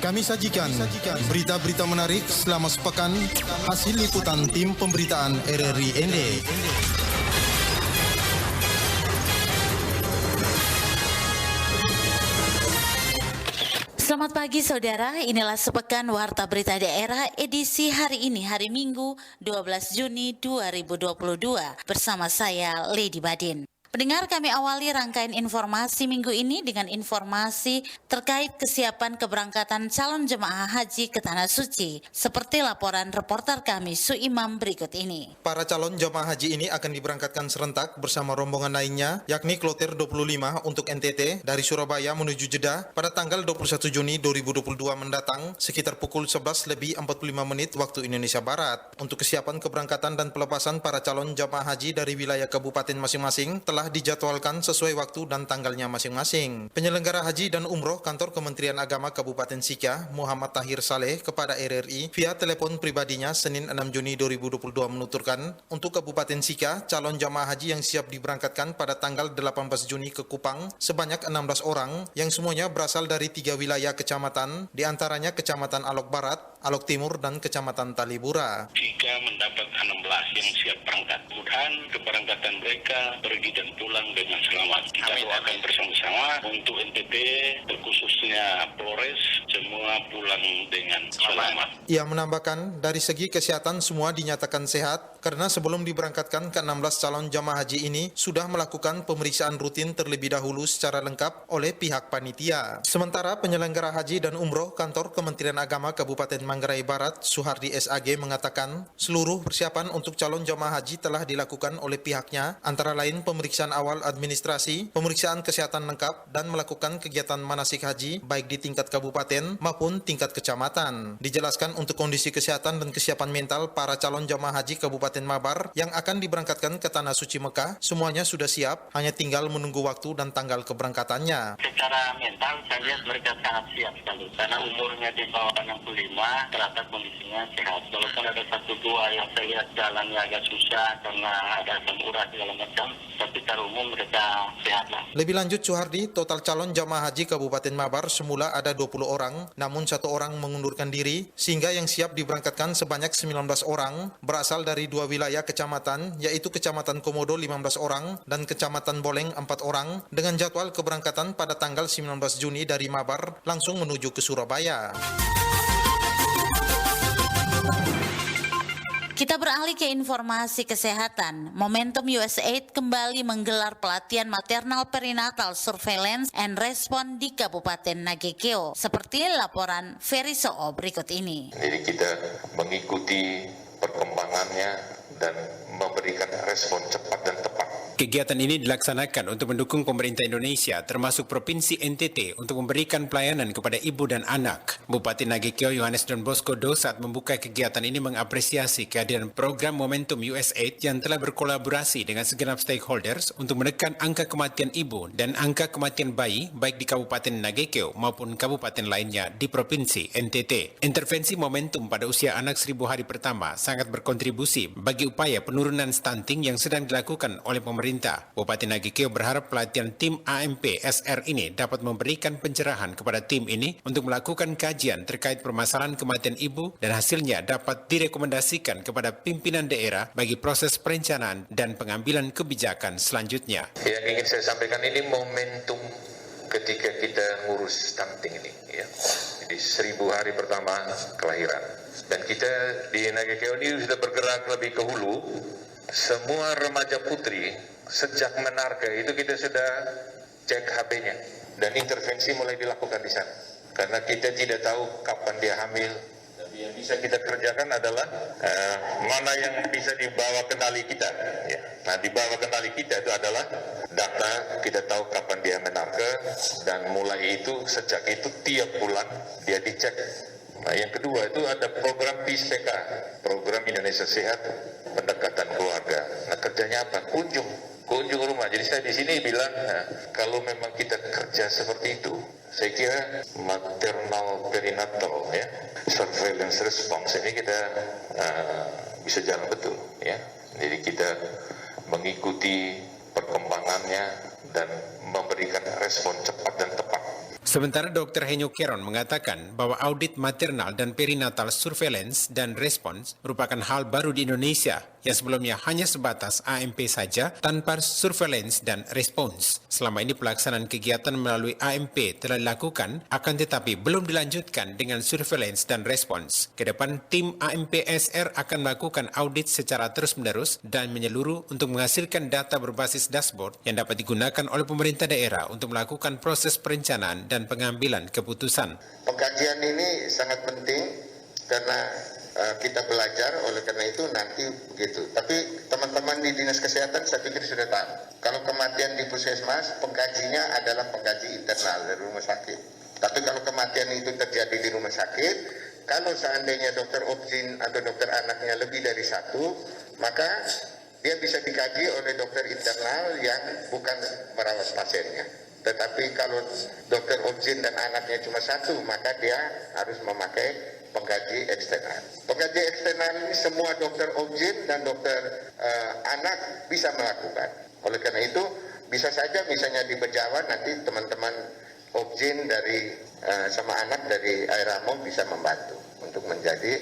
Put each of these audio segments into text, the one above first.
Kami sajikan berita-berita menarik selama sepekan hasil liputan tim pemberitaan RRI ND. Selamat pagi saudara, inilah sepekan Warta Berita Daerah edisi hari ini, hari Minggu 12 Juni 2022 bersama saya Lady Badin. Pendengar, kami awali rangkaian informasi minggu ini dengan informasi terkait kesiapan keberangkatan calon jemaah haji ke Tanah Suci, seperti laporan reporter kami Suimam berikut ini. Para calon jemaah haji ini akan diberangkatkan serentak bersama rombongan lainnya, yakni Kloter 25 untuk NTT dari Surabaya menuju Jeddah pada tanggal 21 Juni 2022 mendatang sekitar pukul 11:45 waktu Indonesia Barat. Untuk kesiapan keberangkatan dan pelepasan para calon jemaah haji dari wilayah kabupaten masing-masing telah dijadwalkan sesuai waktu dan tanggalnya masing-masing. Penyelenggara haji dan umroh kantor Kementerian Agama Kabupaten Sika, Muhammad Tahir Saleh kepada RRI via telepon pribadinya Senin 6 Juni 2022 menuturkan, untuk Kabupaten Sika, calon jamaah haji yang siap diberangkatkan pada tanggal 18 Juni ke Kupang sebanyak 16 orang yang semuanya berasal dari 3 wilayah kecamatan, diantaranya Kecamatan Alok Barat, Alok Timur, dan Kecamatan Talibura. Sika mendapat 16 yang siap berangkat. Mudah-mudahan keberangkatan mereka pergi dan pulang dengan selamat. Kita doakan bersama-sama untuk NTT, terkhususnya Polres, semua pulang dengan selamat. Ia menambahkan, dari segi kesehatan semua dinyatakan sehat karena sebelum diberangkatkan ke-16 calon jamaah haji ini sudah melakukan pemeriksaan rutin terlebih dahulu secara lengkap oleh pihak panitia. Sementara penyelenggara haji dan umroh kantor Kementerian Agama Kabupaten Manggarai Barat, Suhardi SAG mengatakan, seluruh persiapan untuk calon jamaah haji telah dilakukan oleh pihaknya, antara lain pemeriksaan awal administrasi, pemeriksaan kesehatan lengkap, dan melakukan kegiatan manasik haji baik di tingkat kabupaten maupun tingkat kecamatan. Dijelaskan untuk kondisi kesehatan dan kesiapan mental para calon jamaah haji Kabupaten Mabar yang akan diberangkatkan ke Tanah Suci Mekah, semuanya sudah siap, hanya tinggal menunggu waktu dan tanggal keberangkatannya. Secara mental saya lihat mereka sangat siap sekali karena umurnya di bawah 65, ternyata kondisinya sehat. Walaupun ada 1-2 yang saya lihat jalannya agak susah karena ada asam urat segala macam, tapi secara umum mereka sehat lah. Lebih lanjut Suhardi, total calon jamaah haji Kabupaten Mabar semula ada 20 orang, namun 1 orang mengundurkan diri, sehingga yang siap diberangkatkan sebanyak 19 orang, berasal dari 2 wilayah kecamatan, yaitu Kecamatan Komodo 15 orang, dan Kecamatan Boleng 4 orang, dengan jadwal keberangkatan pada tanggal 19 Juni dari Mabar, langsung menuju ke Surabaya. Kita beralih ke informasi kesehatan. Momentum USAID kembali menggelar pelatihan maternal perinatal surveillance and response di Kabupaten Nagekeo, seperti laporan Ferry Soo berikut ini. Jadi kita mengikuti perkembangannya dan memberikan respon cepat dan tepat. Kegiatan ini dilaksanakan untuk mendukung pemerintah Indonesia termasuk Provinsi NTT untuk memberikan pelayanan kepada ibu dan anak. Bupati Nagekeo Yohanes Don Bosco Do saat membuka kegiatan ini mengapresiasi kehadiran program Momentum USAID yang telah berkolaborasi dengan segenap stakeholders untuk menekan angka kematian ibu dan angka kematian bayi baik di Kabupaten Nagekeo maupun kabupaten lainnya di Provinsi NTT. Intervensi Momentum pada usia anak 1000 hari pertama sangat berkontribusi bagi upaya penurunan stunting yang sedang dilakukan oleh pemerintah. Bupati Nagekeo berharap pelatihan tim AMP SR ini dapat memberikan pencerahan kepada tim ini untuk melakukan kajian terkait permasalahan kematian ibu dan hasilnya dapat direkomendasikan kepada pimpinan daerah bagi proses perencanaan dan pengambilan kebijakan selanjutnya. Yang ingin saya sampaikan ini momentum ketika kita ngurus stunting ini, ya. Jadi 1000 hari pertama kelahiran. Dan kita di Nagekeo ini sudah bergerak lebih ke hulu. Semua remaja putri sejak menarka itu kita sudah cek HP-nya dan intervensi mulai dilakukan di sana karena kita tidak tahu kapan dia hamil. Tapi yang bisa kita kerjakan adalah mana yang bisa dibawa kendali kita. Ya. Nah, dibawa kendali kita itu adalah data, kita tahu kapan dia menarka dan mulai itu sejak itu tiap bulan dia dicek. Nah, yang kedua itu ada program PISPK, program Indonesia Sehat, pendekatan keluarga. Nah, kerjanya apa? Kunjung rumah. Jadi saya di sini bilang, kalau memang kita kerja seperti itu, saya kira maternal perinatal, ya, surveillance response ini kita bisa jalan betul, ya. Jadi kita mengikuti perkembangannya dan memberikan respon cepat dan tepat. Sementara Dr. Henyo Keron mengatakan bahwa audit maternal dan perinatal surveillance dan respons merupakan hal baru di Indonesia yang sebelumnya hanya sebatas AMP saja tanpa surveillance dan respons. Selama ini pelaksanaan kegiatan melalui AMP telah dilakukan, akan tetapi belum dilanjutkan dengan surveillance dan respons. Kedepan tim AMP SR akan melakukan audit secara terus-menerus dan menyeluruh untuk menghasilkan data berbasis dashboard yang dapat digunakan oleh pemerintah daerah untuk melakukan proses perencanaan dan pengambilan keputusan. Pengkajian ini sangat penting karena kita belajar, oleh karena itu nanti begitu. Tapi teman-teman di Dinas Kesehatan saya pikir sudah tahu. Kalau kematian di puskesmas, pengkajinya adalah pengkaji internal dari rumah sakit. Tapi kalau kematian itu terjadi di rumah sakit, kalau seandainya dokter obgyn atau dokter anaknya lebih dari satu, maka dia bisa dikaji oleh dokter internal yang bukan merawat pasiennya. Tetapi kalau dokter obgyn dan anaknya cuma satu, maka dia harus memakai pengkaji eksternal. Pengkaji eksternal ini semua dokter obgyn dan dokter anak bisa melakukan. Oleh karena itu, bisa saja misalnya di Bejawan nanti teman-teman obgyn dari sama anak dari Airamo bisa membantu untuk menjadi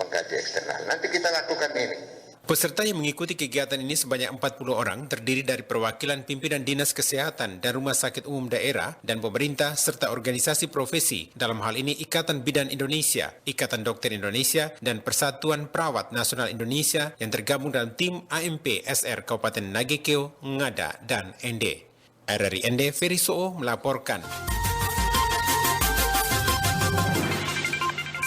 pengkaji eksternal. Nanti kita lakukan ini. Peserta yang mengikuti kegiatan ini sebanyak 40 orang terdiri dari perwakilan pimpinan Dinas Kesehatan dan Rumah Sakit Umum Daerah dan pemerintah serta organisasi profesi, dalam hal ini Ikatan Bidan Indonesia, Ikatan Dokter Indonesia, dan Persatuan Perawat Nasional Indonesia yang tergabung dalam tim AMP SR Kabupaten Nagekeo, Ngada, dan Ende. RRI Ende, Ferry Soo melaporkan.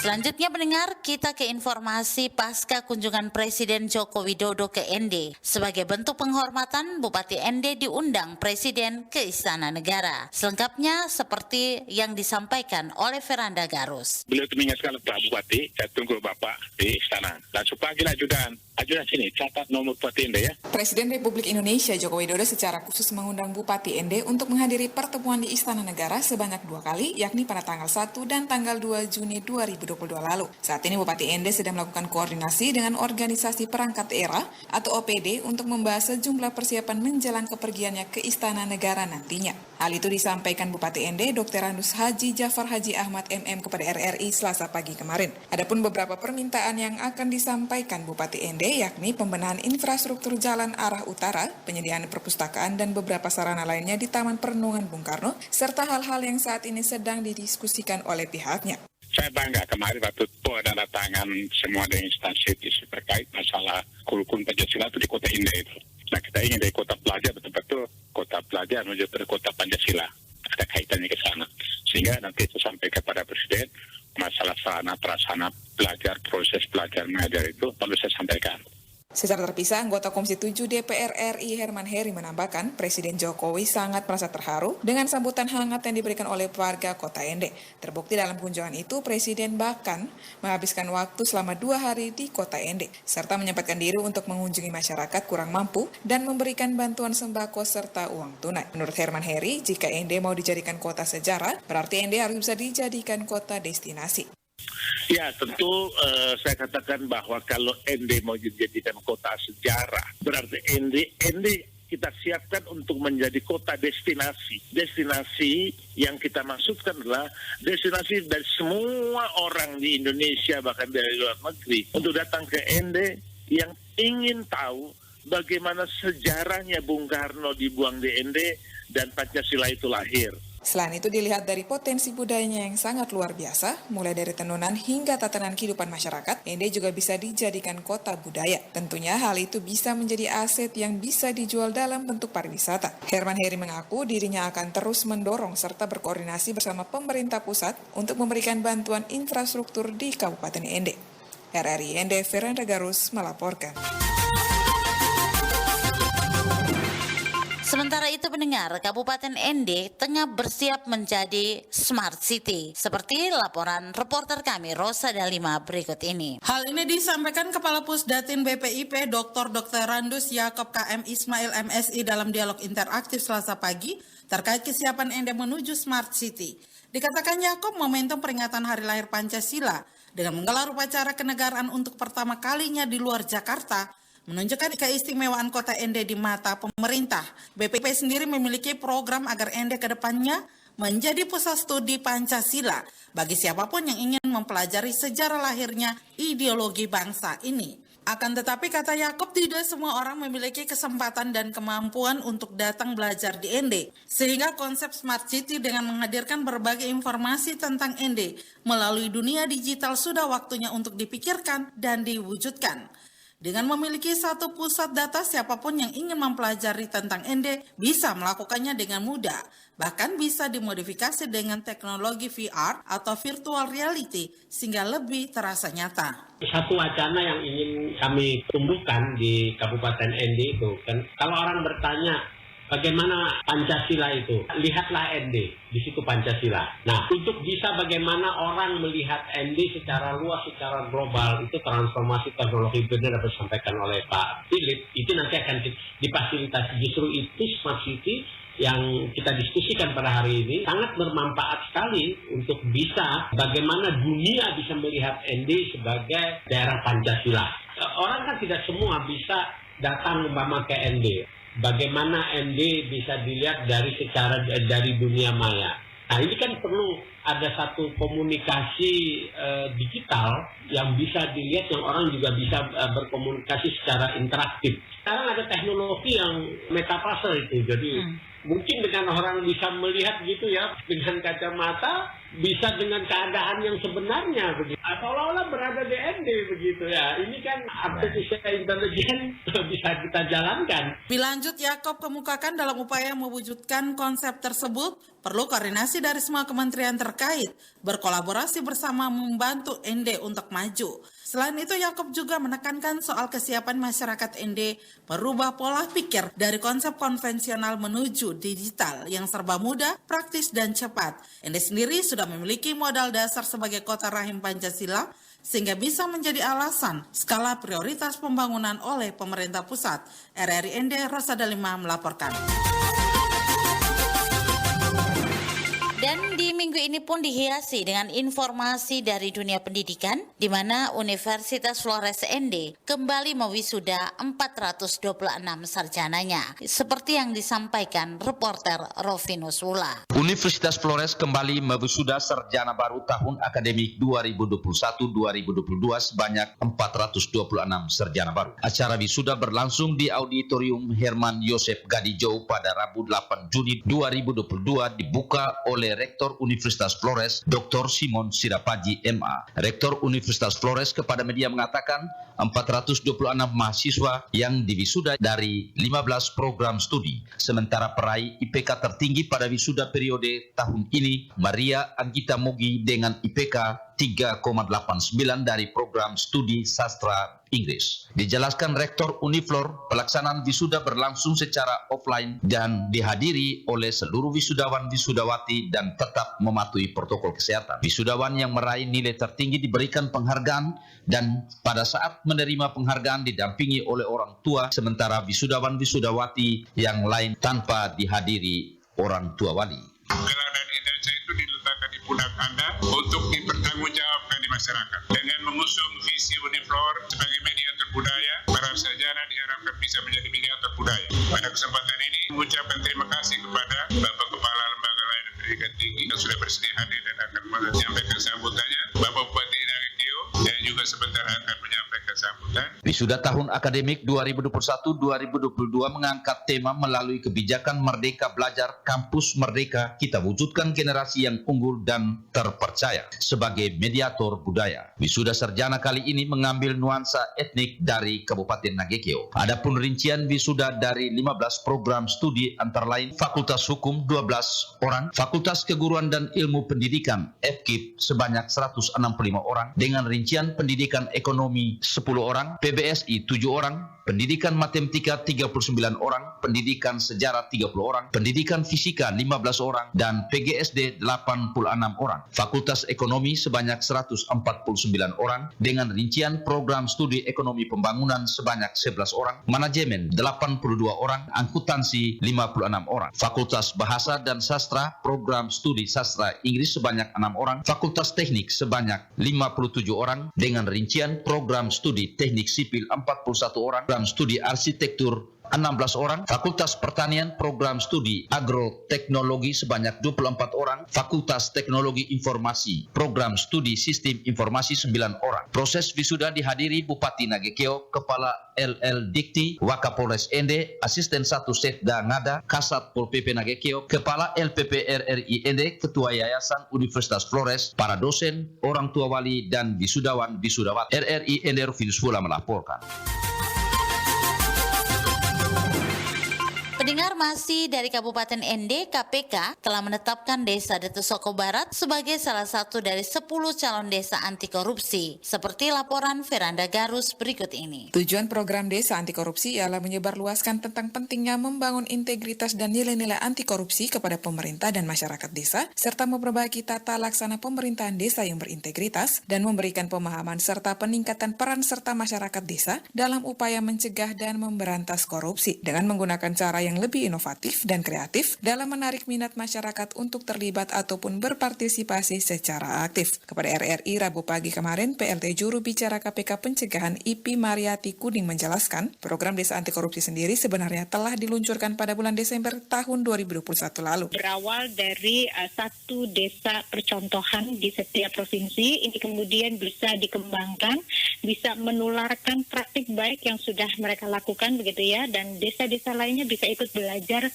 Selanjutnya pendengar, kita ke informasi pasca kunjungan Presiden Joko Widodo ke Ende. Sebagai bentuk penghormatan, Bupati Ende diundang Presiden ke Istana Negara. Selengkapnya seperti yang disampaikan oleh Veranda Garus. Beliau itu mengingatkan Pak Bupati, saya tunggu Bapak di Istana. Langsung panggil ajudan sini, catat nomor Bupati Ende ya. Presiden Republik Indonesia Joko Widodo secara khusus mengundang Bupati Ende untuk menghadiri pertemuan di Istana Negara sebanyak 2 kali, yakni pada tanggal 1 dan tanggal 2 Juni 2022 lalu. Saat ini Bupati Ende sedang melakukan koordinasi dengan organisasi perangkat daerah atau OPD untuk membahas sejumlah persiapan menjelang kepergiannya ke Istana Negara nantinya. Hal itu disampaikan Bupati Ende Dr. Randus Haji Jafar Haji Ahmad MM kepada RRI Selasa pagi kemarin. Adapun beberapa permintaan yang akan disampaikan Bupati Ende yakni pembenahan infrastruktur jalan arah utara, penyediaan perpustakaan dan beberapa sarana lainnya di Taman Perenungan Bung Karno, serta hal-hal yang saat ini sedang didiskusikan oleh pihaknya. Saya bangga kemarin waktu tanda tangan semua dari instansi terkait masalah kurikulum Pancasila itu di Kota Ende itu. Nah, kita ingin dari kota pelajar betul-betul kota pelajar menuju ke kota Pancasila. Ada kaitannya ke sana. Sehingga nanti saya sampaikan kepada Presiden masalah sarana prasarana belajar, proses belajar mengajar itu perlu saya sampaikan. Secara terpisah, anggota Komisi 7 DPR RI Herman Heri menambahkan Presiden Jokowi sangat merasa terharu dengan sambutan hangat yang diberikan oleh warga Kota Ende. Terbukti dalam kunjungan itu, Presiden bahkan menghabiskan waktu selama 2 hari di Kota Ende, serta menyempatkan diri untuk mengunjungi masyarakat kurang mampu dan memberikan bantuan sembako serta uang tunai. Menurut Herman Heri, jika Ende mau dijadikan kota sejarah, berarti Ende harus bisa dijadikan kota destinasi. Ya, tentu saya katakan bahwa kalau Ende mau dijadikan kota sejarah, berarti Ende kita siapkan untuk menjadi kota destinasi. Destinasi yang kita maksudkan adalah destinasi dari semua orang di Indonesia, bahkan dari luar negeri, untuk datang ke Ende yang ingin tahu bagaimana sejarahnya Bung Karno dibuang di Ende dan Pancasila itu lahir. Selain itu dilihat dari potensi budayanya yang sangat luar biasa, mulai dari tenunan hingga tatanan kehidupan masyarakat, Ende juga bisa dijadikan kota budaya. Tentunya hal itu bisa menjadi aset yang bisa dijual dalam bentuk pariwisata. Herman Heri mengaku dirinya akan terus mendorong serta berkoordinasi bersama pemerintah pusat untuk memberikan bantuan infrastruktur di Kabupaten Ende. RRI Ende, Veranda Garus melaporkan. Sementara itu pendengar, Kabupaten Ende tengah bersiap menjadi Smart City. Seperti laporan reporter kami Rosa Dalima berikut ini. Hal ini disampaikan Kepala Pusdatin BPIP Dr. Randus Yakob KM Ismail MSI dalam dialog interaktif Selasa pagi terkait kesiapan Ende menuju Smart City. Dikatakan Yakob momentum peringatan Hari Lahir Pancasila dengan menggelar upacara kenegaraan untuk pertama kalinya di luar Jakarta menunjukkan keistimewaan kota Ende di mata pemerintah. BPIP sendiri memiliki program agar Ende ke depannya menjadi pusat studi Pancasila bagi siapapun yang ingin mempelajari sejarah lahirnya ideologi bangsa ini. Akan tetapi, kata Yaakob, tidak semua orang memiliki kesempatan dan kemampuan untuk datang belajar di Ende. Sehingga konsep Smart City dengan menghadirkan berbagai informasi tentang Ende melalui dunia digital sudah waktunya untuk dipikirkan dan diwujudkan. Dengan memiliki satu pusat data, siapapun yang ingin mempelajari tentang Ende bisa melakukannya dengan mudah. Bahkan bisa dimodifikasi dengan teknologi VR atau virtual reality sehingga lebih terasa nyata. Satu wacana yang ingin kami tumbuhkan di Kabupaten Ende itu kan, kalau orang bertanya bagaimana Pancasila itu, lihatlah Ende, di situ Pancasila. Nah, untuk bisa bagaimana orang melihat Ende secara luas, secara global, itu transformasi teknologi benar dapat disampaikan oleh Pak Philip, itu nanti akan difasilitasi. Justru itu Smart City yang kita diskusikan pada hari ini sangat bermanfaat sekali untuk bisa bagaimana dunia bisa melihat Ende sebagai daerah Pancasila. Orang kan tidak semua bisa datang umpama ke Ende. Bagaimana Ende bisa dilihat dari dunia maya. Nah, ini kan perlu ada satu komunikasi digital yang bisa dilihat, yang orang juga bisa berkomunikasi secara interaktif. Sekarang ada teknologi yang metaverse itu, jadi mungkin dengan orang bisa melihat gitu ya, dengan kacamata, bisa dengan keadaan yang sebenarnya begitu. Seolah-olah berada di Ende begitu ya. Ini kan artificial intelligence bisa kita jalankan. Lebih lanjut, Yaakob kemukakan dalam upaya mewujudkan konsep tersebut, perlu koordinasi dari semua kementerian terkait, berkolaborasi bersama membantu Ende untuk maju. Selain itu, Yaakob juga menekankan soal kesiapan masyarakat Ende merubah pola pikir dari konsep konvensional menuju digital yang serba mudah, praktis, dan cepat. Ende sendiri sudah memiliki modal dasar sebagai kota rahim Pancasila, sehingga bisa menjadi alasan skala prioritas pembangunan oleh pemerintah pusat. RRI Ende, Rosada 5 melaporkan. Dan di minggu ini pun dihiasi dengan informasi dari dunia pendidikan, di mana Universitas Flores Ende kembali mewisuda 426 sarjananya, seperti yang disampaikan reporter Rovinus Wula. Universitas Flores kembali mewisuda sarjana baru tahun akademik 2021-2022 sebanyak 426 sarjana baru. Acara wisuda berlangsung di Auditorium Herman Yosef Gadijou pada Rabu 8 Juni 2022, dibuka oleh Rektor Universitas Flores, Dr. Simon Sirapaji, MA. Rektor Universitas Flores kepada media mengatakan 426 mahasiswa yang diwisuda dari 15 program studi. Sementara peraih IPK tertinggi pada wisuda periode tahun ini, Maria Anggita Mugi dengan IPK 3,89 dari program studi sastra Inggris. Dijelaskan Rektor Uniflor, pelaksanaan wisuda berlangsung secara offline dan dihadiri oleh seluruh wisudawan-wisudawati dan tetap mematuhi protokol kesehatan. Wisudawan yang meraih nilai tertinggi diberikan penghargaan dan pada saat menerima penghargaan didampingi oleh orang tua, sementara wisudawan-wisudawati yang lain tanpa dihadiri orang tua wali. Gelar dan ijazah itu diletakkan di pundak Anda untuk dipertanggungjawabkan di masyarakat. Dengan mengusung visi Uniflor sebagai mediator budaya, para sarjana diharapkan bisa menjadi mediator budaya. Pada kesempatan ini, mengucapkan terima kasih kepada Bapak Kepala Lembaga Layanan Pendidikan Tinggi yang sudah bersedia hadir dan akan menyampaikan sambutannya, Bapak Bupati Nagekeo, dan juga sebentar akan menyampaikan sambutan. Wisuda tahun akademik 2021-2022 mengangkat tema melalui kebijakan Merdeka Belajar, Kampus Merdeka, kita wujudkan generasi yang unggul dan terpercaya sebagai mediator budaya. Wisuda sarjana kali ini mengambil nuansa etnik dari Kabupaten Nagekeo. Adapun rincian wisuda dari 15 program studi antara lain Fakultas Hukum 12 orang, Fakultas Keguruan dan Ilmu Pendidikan FKIP sebanyak 165 orang, dengan rincian Pendidikan Ekonomi 10 orang, PBSI 7 orang, Pendidikan Matematika 39 orang, Pendidikan Sejarah 30 orang, Pendidikan Fisika 15 orang, dan PGSD 86 orang. Fakultas Ekonomi sebanyak 149 orang, dengan rincian program studi Ekonomi Pembangunan sebanyak 11 orang, Manajemen 82 orang, Akuntansi 56 orang. Fakultas Bahasa dan Sastra, program studi Sastra Inggris sebanyak 6 orang, Fakultas Teknik sebanyak 57 orang, dengan rincian program studi Teknik Sipil 41 orang, program program studi arsitektur 16 orang, Fakultas Pertanian program studi agroteknologi sebanyak 24 orang, Fakultas Teknologi Informasi program studi sistem informasi 9 orang. Proses wisuda dihadiri Bupati Nagekeo, Kepala LL Dikti, Wakapolres Ende, Asisten 1 Setda Ngada, Kasat Pol PP Nagekeo, Kepala LPP RRI Ende, Ketua Yayasan Universitas Flores, para dosen, orang tua wali, dan wisudawan wisudawati. RRI Ende Rufinus Pula melaporkan. Pendengar, masih dari Kabupaten Ende, KPK telah menetapkan Desa Detusoko Barat sebagai salah satu dari 10 calon desa anti korupsi, seperti laporan Veranda Garus berikut ini. Tujuan program Desa Anti Korupsi ialah menyebarluaskan tentang pentingnya membangun integritas dan nilai-nilai anti korupsi kepada pemerintah dan masyarakat desa, serta memperbaiki tata laksana pemerintahan desa yang berintegritas dan memberikan pemahaman serta peningkatan peran serta masyarakat desa dalam upaya mencegah dan memberantas korupsi dengan menggunakan cara yang lebih inovatif dan kreatif dalam menarik minat masyarakat untuk terlibat ataupun berpartisipasi secara aktif. Kepada RRI Rabu pagi kemarin, PLT Juru Bicara KPK Pencegahan Ipi Mariati Kuning menjelaskan, program Desa Anti Korupsi sendiri sebenarnya telah diluncurkan pada bulan Desember tahun 2021 lalu. Berawal dari satu desa percontohan di setiap provinsi, ini kemudian bisa dikembangkan, bisa menularkan praktik baik yang sudah mereka lakukan begitu ya, dan desa-desa lainnya bisa ikut belajar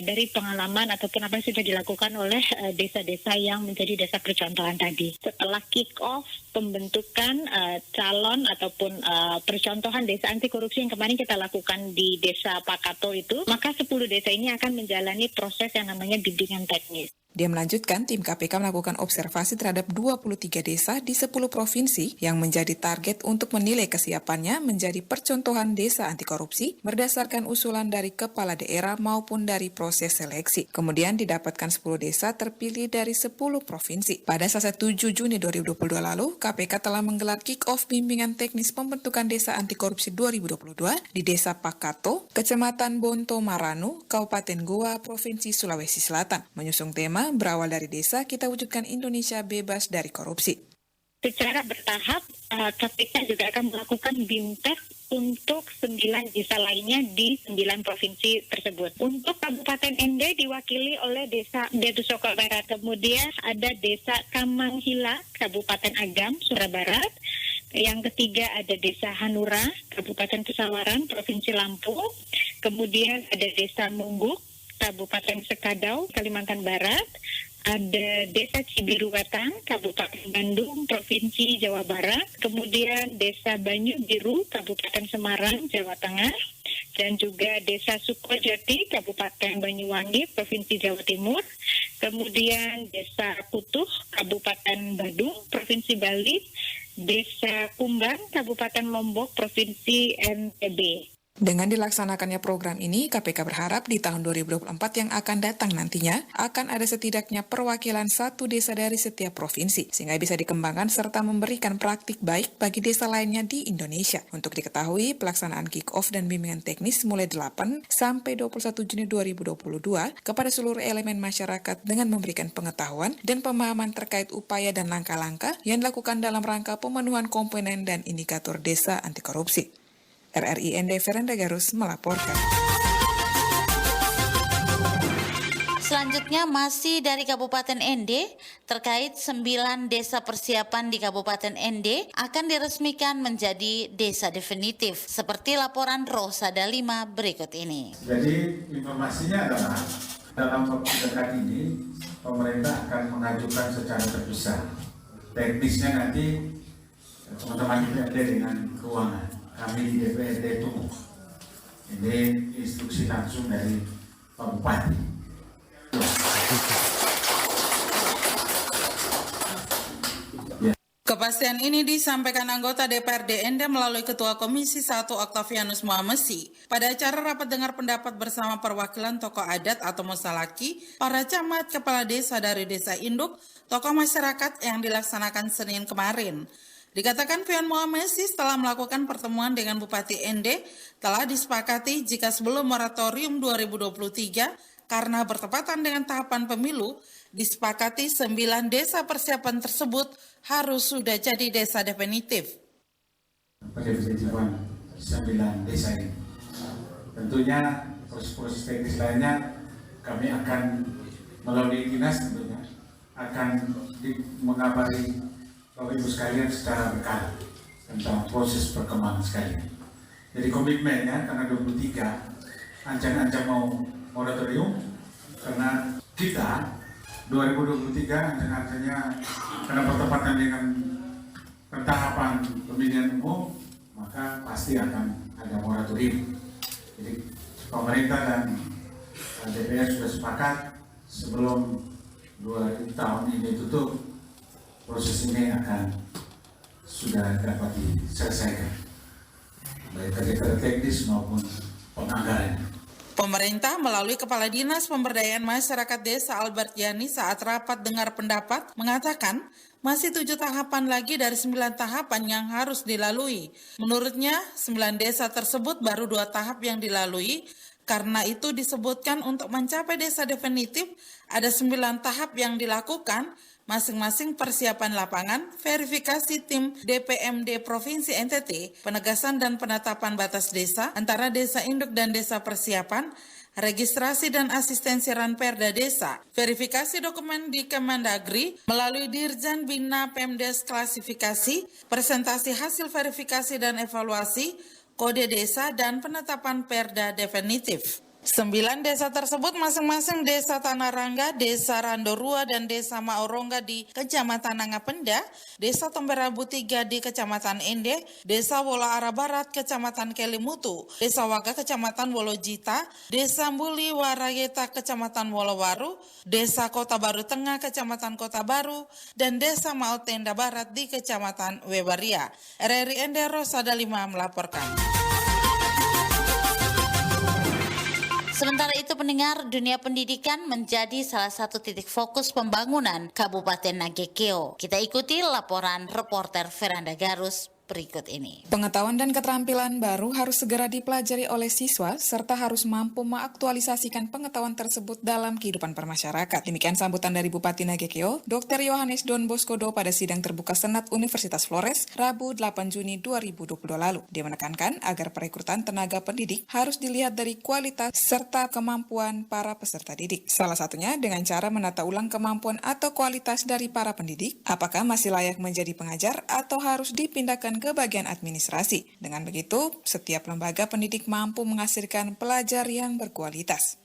dari pengalaman ataupun apa yang sudah dilakukan oleh desa-desa yang menjadi desa percontohan tadi. Setelah kick off pembentukan calon ataupun percontohan desa anti korupsi yang kemarin kita lakukan di Desa Pakato itu, maka 10 desa ini akan menjalani proses yang namanya bimbingan teknis. Dia melanjutkan, tim KPK melakukan observasi terhadap 23 desa di 10 provinsi yang menjadi target untuk menilai kesiapannya menjadi percontohan desa anti korupsi berdasarkan usulan dari kepala daerah maupun dari proses seleksi. Kemudian didapatkan 10 desa terpilih dari 10 provinsi. Pada Selasa 7 Juni 2022 lalu, KPK telah menggelar kick-off bimbingan teknis pembentukan desa anti korupsi 2022 di Desa Pakato, Kecamatan Bonto Maranu, Kabupaten Goa, Provinsi Sulawesi Selatan. Menyusung tema berawal dari desa, kita wujudkan Indonesia bebas dari korupsi. Secara bertahap, KPK juga akan melakukan BIMTEK untuk 9 desa lainnya di 9 provinsi tersebut. Untuk Kabupaten Ende diwakili oleh Desa Detusoko Barat. Kemudian ada Desa Kamanghila, Kabupaten Agam, Surabaya Barat. Yang ketiga ada Desa Hanura, Kabupaten Pesawaran, Provinsi Lampung. Kemudian ada Desa Mungguk, Kabupaten Sekadau, Kalimantan Barat. Ada Desa Cibiruwatan, Kabupaten Bandung, Provinsi Jawa Barat. Kemudian Desa Banyu Biru, Kabupaten Semarang, Jawa Tengah. Dan juga Desa Sukojati, Kabupaten Banyuwangi, Provinsi Jawa Timur. Kemudian Desa Kutuh, Kabupaten Badung, Provinsi Bali. Desa Kumbang, Kabupaten Lombok, Provinsi NTB. Dengan dilaksanakannya program ini, KPK berharap di tahun 2024 yang akan datang nantinya akan ada setidaknya perwakilan satu desa dari setiap provinsi, sehingga bisa dikembangkan serta memberikan praktik baik bagi desa lainnya di Indonesia. Untuk diketahui, pelaksanaan kick-off dan bimbingan teknis mulai 8 sampai 21 Juni 2022 kepada seluruh elemen masyarakat dengan memberikan pengetahuan dan pemahaman terkait upaya dan langkah-langkah yang dilakukan dalam rangka pemenuhan komponen dan indikator desa anti korupsi. RRI Ende Veranda Garus melaporkan. Selanjutnya masih dari Kabupaten Ende, terkait 9 desa persiapan di Kabupaten Ende akan diresmikan menjadi desa definitif, seperti laporan Rosada 5 berikut ini. Jadi informasinya adalah dalam waktu dekat ini pemerintah akan mengajukan secara terpisah. Teknisnya nanti teman-teman DPRD dengan keuangan. Kami di DPRD itu ini instruksi langsung dari Pak Bupati. Kepastian ini disampaikan anggota DPRD Ende melalui Ketua Komisi 1 Octavianus Muhammesi pada acara rapat dengar pendapat bersama perwakilan tokoh adat atau musalaki, para camat, kepala desa dari desa induk, tokoh masyarakat yang dilaksanakan Senin kemarin. Dikatakan Pian Muhammesi setelah melakukan pertemuan dengan Bupati Ende telah disepakati jika sebelum moratorium 2023 karena bertepatan dengan tahapan pemilu, disepakati 9 desa persiapan tersebut harus sudah jadi desa definitif. Pada definitivan 9 desa ini. Tentunya proses-proses teknis lainnya kami akan melalui dinas tentunya akan mengabari Bapak Ibu sekalian secara berkala tentang proses perkembangan sekalian. Jadi komitmennya karena 23 ancang-ancang mau moratorium karena kita 2023 ancang-ancangnya karena bertepatan dengan pentahapan pemilihan umum maka pasti akan ada moratorium. Jadi pemerintah dan DPR sudah sepakat sebelum 2 tahun ini tutup, proses ini akan sudah dapat diselesaikan, baik dari teknis maupun penganggaran. Pemerintah melalui Kepala Dinas Pemberdayaan Masyarakat Desa Albert Yani saat rapat dengar pendapat mengatakan masih 7 tahapan lagi dari 9 tahapan yang harus dilalui. Menurutnya 9 desa tersebut baru 2 tahap yang dilalui. Karena itu disebutkan untuk mencapai desa definitif ada 9 tahap yang dilakukan, masing-masing persiapan lapangan, verifikasi tim DPMD Provinsi NTT, penegasan dan penetapan batas desa antara desa induk dan desa persiapan, registrasi dan asistensi Ranperda Desa, verifikasi dokumen di Kemendagri melalui Dirjen Bina Pemdes klasifikasi, presentasi hasil verifikasi dan evaluasi, kode desa dan penetapan perda definitif. 9 desa tersebut masing-masing Desa Tanah Rangga, Desa Randorua, dan Desa Maorongga di Kecamatan Nangapenda, Desa Tomberabu 3 di Kecamatan Ende, Desa Wola Arah Barat, Kecamatan Kelimutu, Desa Waga, Kecamatan Wolojita, Desa Mbuli Warayeta, Kecamatan Wolowaru, Desa Kota Baru Tengah, Kecamatan Kota Baru, dan Desa Maotenda Barat di Kecamatan Webaria. RRI Ende Rosada 5 melaporkan. Sementara itu pendengar, dunia pendidikan menjadi salah satu titik fokus pembangunan Kabupaten Nagekeo. Kita ikuti laporan reporter Veranda Garus berikut ini. Pengetahuan dan keterampilan baru harus segera dipelajari oleh siswa serta harus mampu mengaktualisasikan pengetahuan tersebut dalam kehidupan bermasyarakat. Demikian sambutan dari Bupati Nagekeo, Dr. Yohanes Don Bosco Do pada sidang terbuka Senat Universitas Flores, Rabu 8 Juni 2022 lalu. Dia menekankan agar perekrutan tenaga pendidik harus dilihat dari kualitas serta kemampuan para peserta didik. Salah satunya dengan cara menata ulang kemampuan atau kualitas dari para pendidik, apakah masih layak menjadi pengajar atau harus dipindahkan ke bagian administrasi. Dengan begitu, setiap lembaga pendidik mampu menghasilkan pelajar yang berkualitas.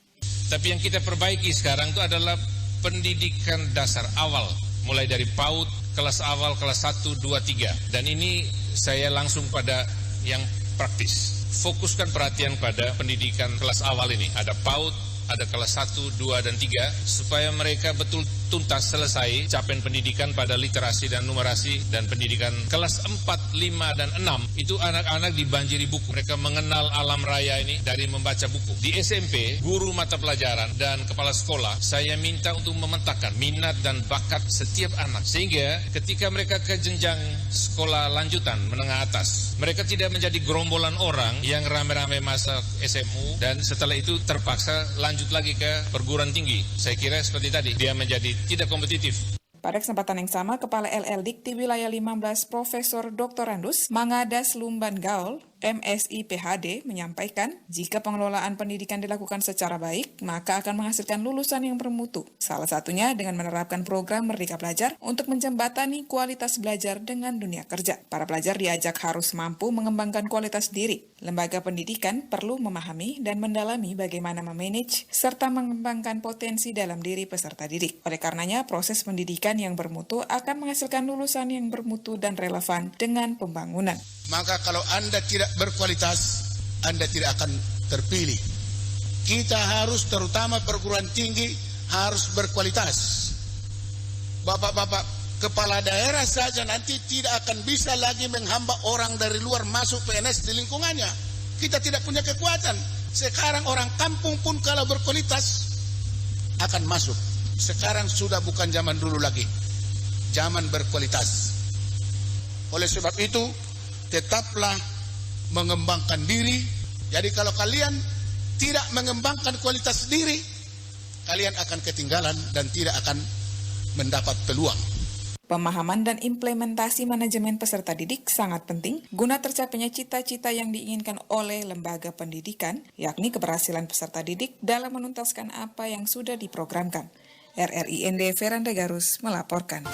Tapi yang kita perbaiki sekarang itu adalah pendidikan dasar awal, mulai dari PAUD, kelas awal, kelas 1, 2, 3. Dan ini saya langsung pada yang praktis. Fokuskan perhatian pada pendidikan kelas awal ini. Ada PAUD, ada kelas 1, 2, dan 3, supaya mereka betul tuntas selesai capaian pendidikan pada literasi dan numerasi dan pendidikan kelas 4, 5, dan 6. Itu anak-anak dibanjiri buku. Mereka mengenal alam raya ini dari membaca buku. Di SMP, guru mata pelajaran dan kepala sekolah, saya minta untuk memetakan minat dan bakat setiap anak. Sehingga ketika mereka ke jenjang sekolah lanjutan menengah atas, mereka tidak menjadi gerombolan orang yang rame-rame masuk SMU dan setelah itu terpaksa lanjut lagi ke perguruan tinggi. Saya kira seperti tadi, dia menjadi tidak kompetitif. Pada kesempatan yang sama, Kepala LL Dikti Wilayah 15 Profesor Dr. Randus Mangadas Lumban Gaul, MSI PhD, menyampaikan jika pengelolaan pendidikan dilakukan secara baik, maka akan menghasilkan lulusan yang bermutu. Salah satunya dengan menerapkan program Merdeka Belajar untuk menjembatani kualitas belajar dengan dunia kerja. Para pelajar diajak harus mampu mengembangkan kualitas diri. Lembaga pendidikan perlu memahami dan mendalami bagaimana memanage serta mengembangkan potensi dalam diri peserta didik. Oleh karenanya, proses pendidikan yang bermutu akan menghasilkan lulusan yang bermutu dan relevan dengan pembangunan. Maka kalau Anda tidak berkualitas, Anda tidak akan terpilih. Kita harus, terutama perguruan tinggi, harus berkualitas. Bapak-bapak kepala daerah saja nanti tidak akan bisa lagi menghamba orang dari luar masuk PNS di lingkungannya. Kita tidak punya kekuatan. Sekarang orang kampung pun kalau berkualitas akan masuk. Sekarang sudah bukan zaman dulu lagi, zaman berkualitas. Oleh sebab itu, tetaplah mengembangkan diri. Jadi kalau kalian tidak mengembangkan kualitas diri, kalian akan ketinggalan dan tidak akan mendapat peluang. Pemahaman dan implementasi manajemen peserta didik sangat penting guna tercapainya cita-cita yang diinginkan oleh lembaga pendidikan, yakni keberhasilan peserta didik dalam menuntaskan apa yang sudah diprogramkan. RRI ND Veranda Garus melaporkan.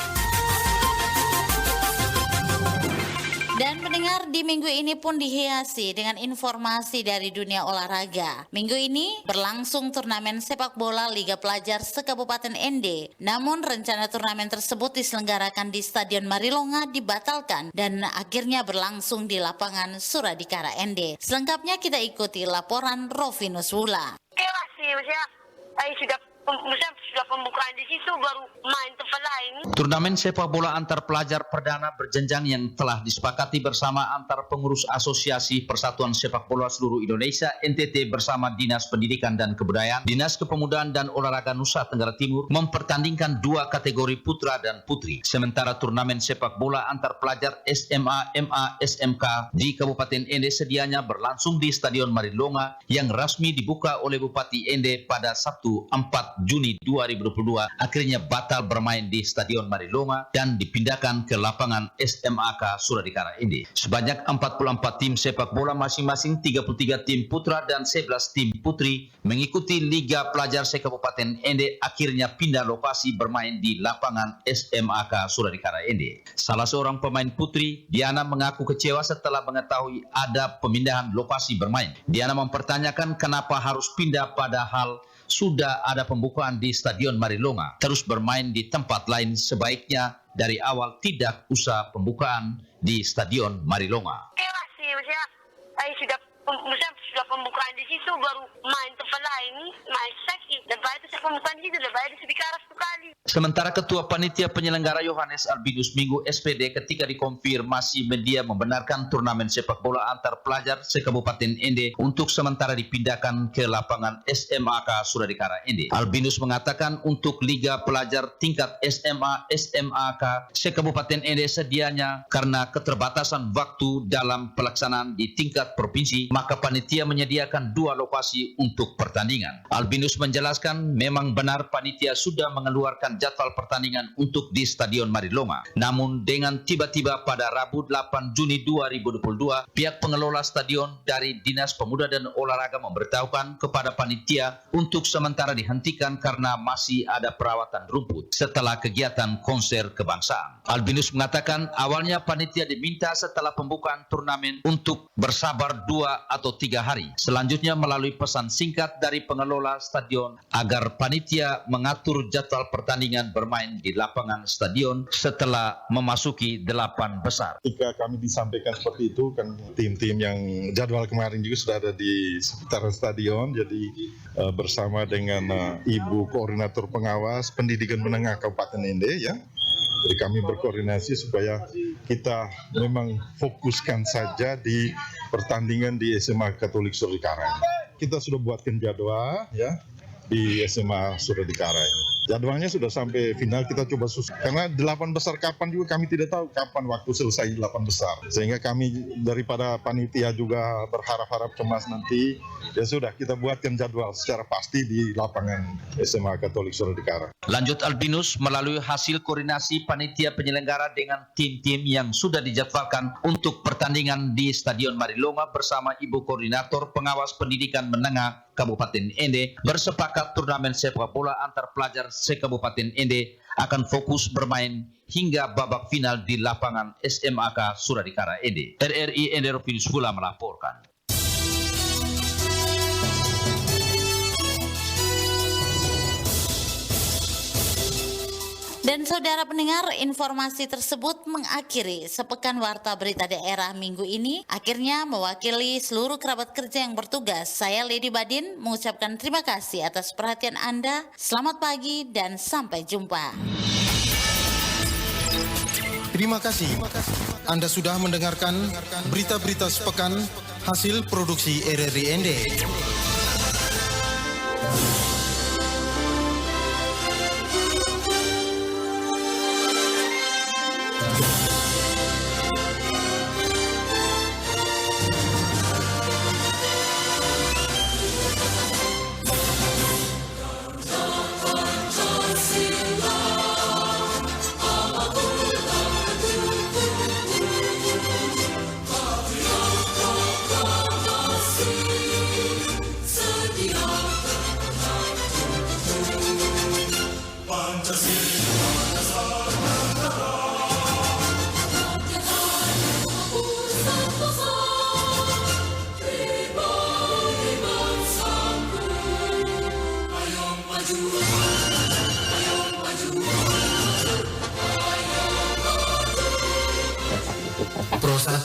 Dan pendengar, di minggu ini pun dihiasi dengan informasi dari dunia olahraga. Minggu ini berlangsung turnamen sepak bola Liga Pelajar se-Kabupaten ND. Namun rencana turnamen tersebut diselenggarakan di Stadion Marilonga dibatalkan dan akhirnya berlangsung di lapangan Suradikara ND. Selengkapnya kita ikuti laporan Rovinus Wula. Sudah pembukaan di situ baru main tempat lain. Turnamen sepak bola antar pelajar perdana berjenjang yang telah disepakati bersama antar pengurus Asosiasi Persatuan Sepak Bola Seluruh Indonesia NTT bersama Dinas Pendidikan dan Kebudayaan, Dinas Kepemudaan dan Olahraga Nusa Tenggara Timur mempertandingkan 2 kategori putra dan putri. Sementara turnamen sepak bola antar pelajar SMA, MA, SMK di Kabupaten ND sedianya berlangsung di Stadion Marilonga yang resmi dibuka oleh Bupati ND pada Sabtu 4 Juni 2022 akhirnya batal bermain di Stadion Marilonga dan dipindahkan ke lapangan SMAK Suradikara ND. Sebanyak 44 tim sepak bola masing-masing 33 tim putra dan 11 tim putri mengikuti Liga Pelajar se-Kabupaten ND akhirnya pindah lokasi bermain di lapangan SMAK Suradikara ND. Salah seorang pemain putri, Diana, mengaku kecewa setelah mengetahui ada pemindahan lokasi bermain. Diana mempertanyakan kenapa harus pindah padahal sudah ada pembukaan di Stadion Marilonga. Terus bermain di tempat lain sebaiknya dari awal tidak usah pembukaan di Stadion Marilonga. Sudah pembukaan di situ baru main tempat lain, main sakit. Lepas itu saya pembukaan di situ, lepas itu dikaras sekali. Sementara Ketua Panitia Penyelenggara Yohanes Albinus Minggu SPD ketika dikonfirmasi media membenarkan turnamen sepak bola antar pelajar se-Kabupaten ND untuk sementara dipindahkan ke lapangan SMAK Suradikara ND. Albinus mengatakan untuk Liga Pelajar tingkat SMA, SMAK se-Kabupaten ND sedianya karena keterbatasan waktu dalam pelaksanaan di tingkat provinsi, maka panitia menyediakan 2 lokasi untuk pertandingan. Albinus menjelaskan memang benar panitia sudah mengeluarkan jadwal pertandingan untuk di Stadion Marilonga. Namun dengan tiba-tiba pada Rabu 8 Juni 2022, pihak pengelola stadion dari Dinas Pemuda dan Olahraga memberitahukan kepada panitia untuk sementara dihentikan karena masih ada perawatan rumput setelah kegiatan konser kebangsaan. Albinus mengatakan awalnya panitia diminta setelah pembukaan turnamen untuk bersabar 2 atau 3 hari. Selanjutnya melalui pesan singkat dari pengelola stadion agar panitia mengatur jadwal pertandingan bermain di lapangan stadion setelah memasuki 8 besar. Ketika kami disampaikan seperti itu, kan tim-tim yang jadwal kemarin juga sudah ada di sekitar stadion, jadi bersama dengan Ibu Koordinator Pengawas Pendidikan Menengah Kabupaten ND ya. Jadi kami berkoordinasi supaya kita memang fokuskan saja di pertandingan di SMA Katolik Suradikara. Kita sudah buatkan jadwal ya di SMA Suradikara ini. Jadwalnya sudah sampai final, kita coba susun. Karena 8 besar kapan juga kami tidak tahu kapan waktu selesai 8 besar. Sehingga kami daripada panitia juga berharap-harap cemas nanti, ya sudah kita buatkan jadwal secara pasti di lapangan SMA Katolik Suradikara. Lanjut Albinus, melalui hasil koordinasi panitia penyelenggara dengan tim-tim yang sudah dijadwalkan untuk pertandingan di Stadion Marilonga bersama Ibu Koordinator Pengawas Pendidikan Menengah Kabupaten ND bersepakat turnamen sepak bola antar pelajar se-Kabupaten ND akan fokus bermain hingga babak final di lapangan SMAK Suradikara ND. RRI ND Rovinus Wula melaporkan. Dan saudara pendengar, informasi tersebut mengakhiri sepekan Warta Berita Daerah minggu ini. Akhirnya mewakili seluruh kerabat kerja yang bertugas, saya Lady Badin mengucapkan terima kasih atas perhatian Anda. Selamat pagi dan sampai jumpa. Terima kasih. Anda sudah mendengarkan berita-berita sepekan hasil produksi RRI ND. Proses